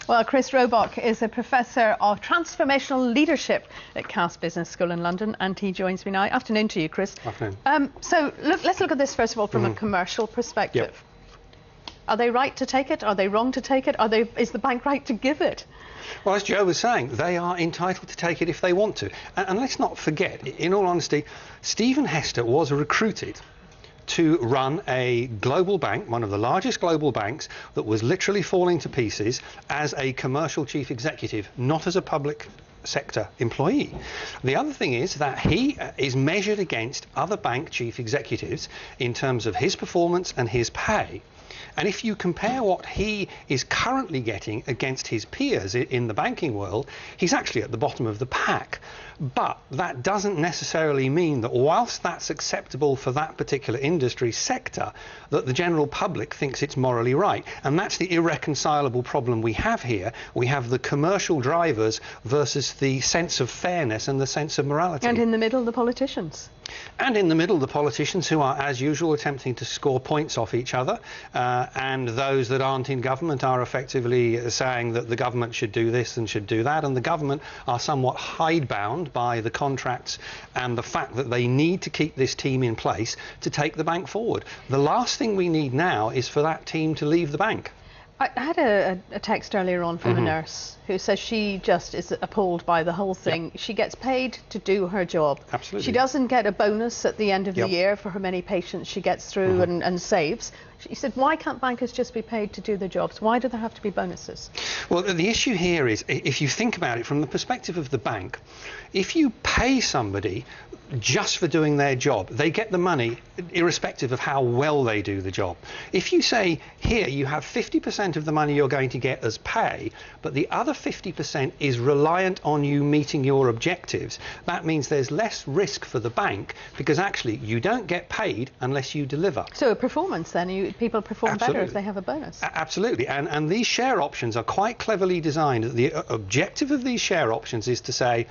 Well, Chris Roebuck is a Professor of Transformational Leadership at Cass Business School in London, and he joins me now. Afternoon to you, Chris. Afternoon. Let's look at this first of all from a commercial perspective. Yep. Are they right to take it? Are they wrong to take it? Is the bank right to give it? Well, as Joe was saying, they are entitled to take it if they want to. And let's not forget, in all honesty, Stephen Hester was recruited to run a global bank, one of the largest global banks, that was literally falling to pieces as a commercial chief executive, not as a public sector employee. The other thing is that he is measured against other bank chief executives in terms of his performance and his pay. And if you compare what he is currently getting against his peers in the banking world, he's actually at the bottom of the pack. But that doesn't necessarily mean that whilst that's acceptable for that particular industry sector, that the general public thinks it's morally right. And that's the irreconcilable problem we have here. We have the commercial drivers versus the sense of fairness and the sense of morality. And in the middle, the politicians. And in the middle, the politicians who are, as usual, attempting to score points off each other. And those that aren't in government are effectively saying that the government should do this and should do that. And the government are somewhat hidebound by the contracts and the fact that they need to keep this team in place to take the bank forward. The last thing we need now is for that team to leave the bank. I had a text earlier on from a nurse who says she just is appalled by the whole thing. Yep. She gets paid to do her job. Absolutely. She doesn't get a bonus at the end of the year for how many patients she gets through and saves. She said, why can't bankers just be paid to do their jobs? Why do there have to be bonuses? Well, the issue here is, if you think about it from the perspective of the bank, if you pay somebody just for doing their job, they get the money irrespective of how well they do the job. If you say, here, you have 50% of the money you're going to get as pay, but the other 50% is reliant on you meeting your objectives, that means there's less risk for the bank, because actually you don't get paid unless you deliver. So a performance then, people perform Absolutely. better if they have a bonus. Absolutely, and these share options are quite cleverly designed. The objective of these share options is to say,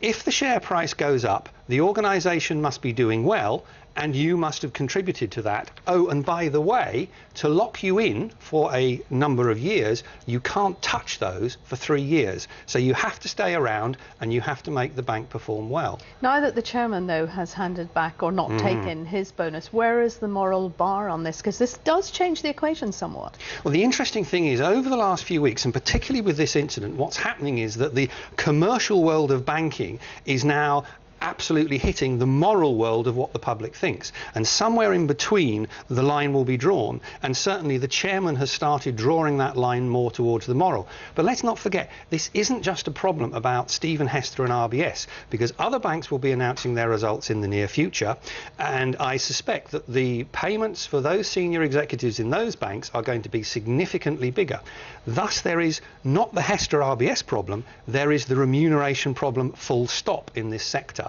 if the share price goes up, the organisation must be doing well, and you must have contributed to that. Oh, and by the way, to lock you in for a number of years, you can't touch those for 3 years. So you have to stay around and you have to make the bank perform well. Now that the chairman, though, has handed back or not taken his bonus, where is the moral bar on this? Because this does change the equation somewhat. Well, the interesting thing is, over the last few weeks, and particularly with this incident, what's happening is that the commercial world of banking is now absolutely hitting the moral world of what the public thinks, and somewhere in between the line will be drawn, and certainly the chairman has started drawing that line more towards the moral. But let's not forget, this isn't just a problem about Stephen Hester and RBS, because other banks will be announcing their results in the near future, and I suspect that the payments for those senior executives in those banks are going to be significantly bigger. Thus, there is not the Hester RBS problem, there is the remuneration problem, full stop, in this sector.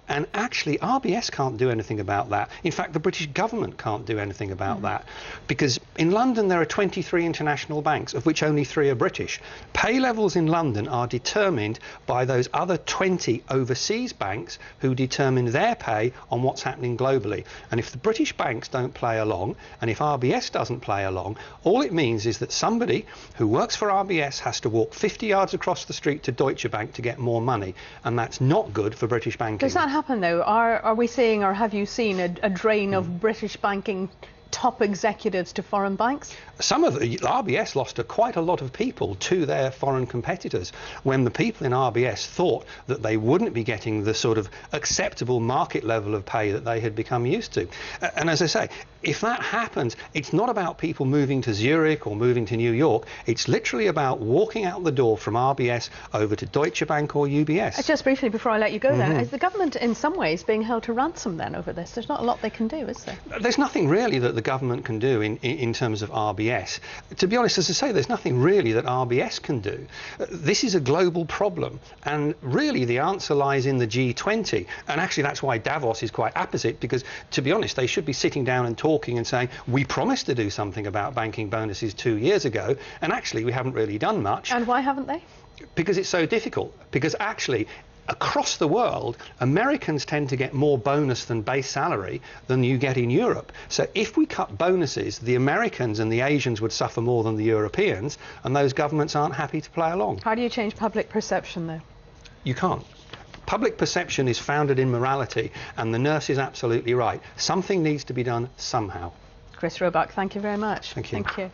And actually, RBS can't do anything about that. In fact, the British government can't do anything about that, because in London there are 23 international banks, of which only 3 are British. Pay levels in London are determined by those other 20 overseas banks who determine their pay on what's happening globally. And if the British banks don't play along, and if RBS doesn't play along, all it means is that somebody who works for RBS has to walk 50 yards across the street to Deutsche Bank to get more money, and that's not good for British banking. Does that happen, though? Are we seeing, or have you seen, a drain of British banking top executives to foreign banks? Some of the RBS lost quite a lot of people to their foreign competitors when the people in RBS thought that they wouldn't be getting the sort of acceptable market level of pay that they had become used to. And as I say, if that happens, it's not about people moving to Zurich or moving to New York. It's literally about walking out the door from RBS over to Deutsche Bank or UBS. Just briefly before I let you go then, is the government in some ways being held to ransom then over this? There's not a lot they can do, is there? There's nothing really that the government can do in terms of RBS. To be honest, as I say, there's nothing really that RBS can do. This is a global problem, and really the answer lies in the G20, and actually that's why Davos is quite opposite, because to be honest, they should be sitting down and talking and saying, we promised to do something about banking bonuses 2 years ago, and actually we haven't really done much. And why haven't they? Because it's so difficult. Because actually, across the world, Americans tend to get more bonus than base salary than you get in Europe. So if we cut bonuses, the Americans and the Asians would suffer more than the Europeans, and those governments aren't happy to play along. How do you change public perception, though? You can't. Public perception is founded in morality, and the nurse is absolutely right. Something needs to be done somehow. Chris Roebuck, thank you very much. Thank you. Thank you.